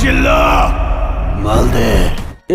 চিল্লা মালদে।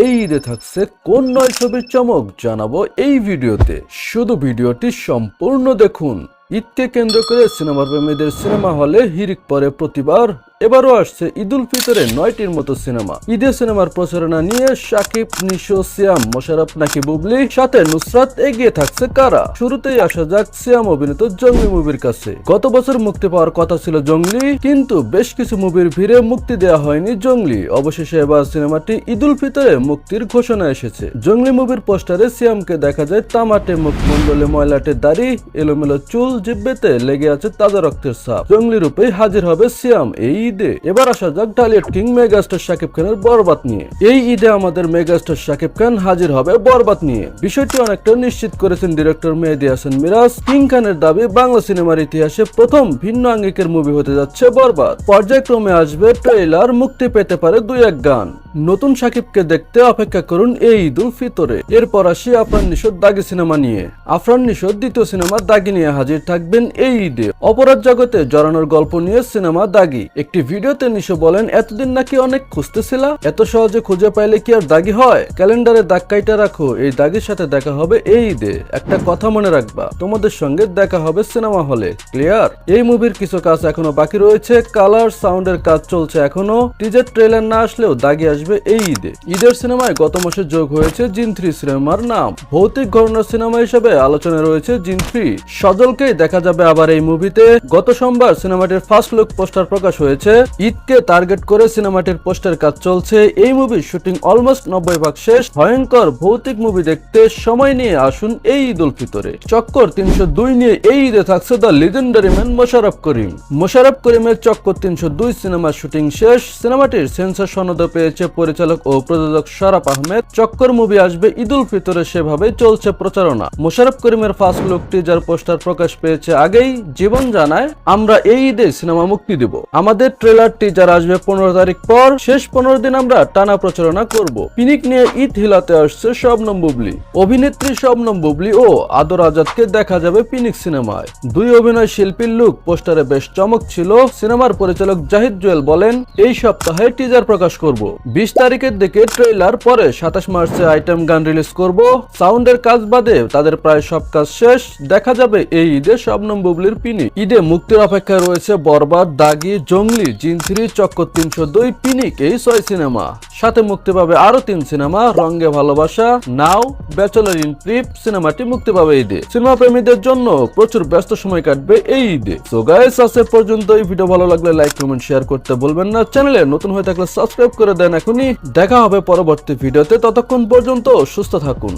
এই ঈদে থাকছে কোন 9 ছবির চমক জানাবো এই ভিডিওতে, শুধু ভিডিওটি সম্পূর্ণ দেখুন। ঈদকে কেন্দ্র করে সিনেমার প্রেমীদের সিনেমা হলে হিড়িক পরে প্রতিবার। এবারও আসছে ঈদুল ফিতরে 9টির মতো সিনেমা। ঈদের সিনেমার প্রচারণা নিয়ে শাকিব, নিশো, সিয়াম, মোশাররফ নাকি বুবলি, সাথে নুসরাত এগিয়ে থাকছে কারা। শুরুতেই আসা যাক সিয়াম অভিনীত জঙ্গলি মুভির কাছে। গত বছর মুক্তি পাওয়ার কথা ছিল জঙ্গলি, কিন্তু বেশ কিছু মুভির ভিড়ে মুক্তি দেওয়া হয়নি জঙ্গলি। অবশেষে এবার সিনেমাটি ঈদুল ফিতরে মুক্তির ঘোষণা এসেছে। জঙ্গলি মুভির পোস্টারে সিয়ামকে দেখা যায় তামাটে মুখমণ্ডলে ময়লাটে দাড়ি, এলোমেলো চুল, জিব্বেতে লেগে আছে তাজা রক্তের ছাপ। জঙ্গলি রূপেই হাজির হবে সিয়াম এই ঈদে। এবার আসা যাক ঢালিউড কিং মেগাস্টার শাকিব খানের বরবাদ নিয়ে। এই ঈদে আমাদের মেগাস্টার শাকিব খান হাজির হবে বরবাদ নিয়ে। বিষয়টি অনেকটা নিশ্চিত করেছেন ডিরেক্টর মেহেদী হাসান মিরাজ। কিং খানের দাবি, বাংলা সিনেমার ইতিহাসে প্রথম ভিন্ন আঙ্গিকের মুভি হতে যাচ্ছে বরবাদ। পর্যায়ক্রমে আসবে ট্রেইলার, মুক্তি পেতে পারে 2-1 গান। নতুন শাকিবকে দেখতে অপেক্ষা করুন এই ঈদুল ফিতরে। এরপর আসি আফরান নিশোর দাগি সিনেমা নিয়ে। আফরান নিশোর দ্বিতীয় সিনেমা দাগি নিয়ে হাজির থাকবেন এই ঈদে। অপরাধ জগতে জড়ানোর গল্প নিয়ে সিনেমা দাগি। একটি ভিডিওতে নিশো বলেন, এতদিন নাকি অনেক খুঁজতেছিল, এত সহজে খুঁজে পাইলে কি আর দাগি হয়? ক্যালেন্ডারে দাগ কাইটা রাখো, এই দাগির সাথে দেখা হবে এই ঈদে। একটা কথা মনে রাখবা, তোমাদের সঙ্গে দেখা হবে সিনেমা হলে। ক্লিয়ার? এই মুভির কিছু কাজ এখনো বাকি রয়েছে, কালার সাউন্ডের কাজ চলছে এখনো। টিজার ট্রেলার না আসলেও দাগি আসবে এই ঈদে। ঈদের সিনেমায় গত মাসে যোগ হয়েছে জিন 3 সিনেমার নাম। ভৌতিক ঘটনার সিনেমা হিসেবে আলোচনায় রয়েছে জিন 3। সজলকেই দেখা যাবে আবার এই মুভিতে। গত সোমবার সিনেমাটির ফার্স্ট লুক পোস্টার প্রকাশ হয়েছে। ঈদকে টার্গেট করে সিনেমাটির পোস্টার কাজ চলছে। এই মুভির শুটিং অলমোস্ট 90% শেষ। ভয়ঙ্কর ভৌতিক মুভি দেখতে সময় নিয়ে আসুন এই ঈদুল ফিতরে। চক্কর 302 নিয়ে এই ঈদে থাকছে the legendary man Mosharraf Karim. Mosharraf করিমের চক্কর 302 সিনেমার শুটিং শেষ। সিনেমাটির সেন্সর সনদ পেয়েছে পরিচালক ও প্রযোজক শরাফ আহমেদ। চক্কর মুভি আসবে ঈদুল ফিতরে, সেভাবেই চলছে প্রচারণা। মোশাররফ করিমের ফার্স্ট লুক টিজার পোস্টার প্রকাশ পেয়েছে আগেই। জীবন জানায়, আমরা এই ঈদে সিনেমা মুক্তি দেব। আমাদের ট্রেলার টিজার আসবে 15 তারিখ পর। শেষ 15 দিন আমরা টানা প্রচারণা করব। পিনিক নিয়ে ঈদ হিলাতে আসছে শবনম বুবলি। অভিনেত্রী শবনম বুবলি ও আদর আজাদকে দেখা যাবে পিনিক সিনেমায়। দুই অভিনয় শিল্পীর লুক পোস্টারে বেশ চমক ছিল। সিনেমার পরিচালক জাহিদ জুয়েল বলেন, এই সপ্তাহে টিজার প্রকাশ করব। 20 তারিখের দিকে ট্রেলার, পরে 27 মার্চে আইটেম গান রিলিজ করব। সাউন্ডের কাজ বাদে তাদের প্রায় সব কাজ শেষ। দেখা যাবে এই ঈদে শবনম বুবলির পিনিক। ঈদে মুক্তির অপেক্ষায় রয়েছে বরবাদ, দাগি, জঙ্গলি, জিন 3, চক্কর 302, পিনিক, এই 6 সিনেমা। সাথে মুক্তি পাবে আরো 3 সিনেমা, রঙে ভালোবাসা, নাও, ব্যাচেলর ইন ট্রিপ। সিনেমাটি মুক্তি পাবে ঈদে। সিনেমা প্রেমীদের জন্য প্রচুর ব্যস্ত সময় কাটবে এই ঈদে। সো গাইস, আজকে পর্যন্ত। এই ভিডিও ভালো লাগলে লাইক, কমেন্ট, শেয়ার করতে বলবেন না। চ্যানেলে নতুন হয়ে থাকলে সাবস্ক্রাইব করে দেন এখনই। দেখা হবে পরবর্তী ভিডিওতে। ততক্ষণ পর্যন্ত সুস্থ থাকুন।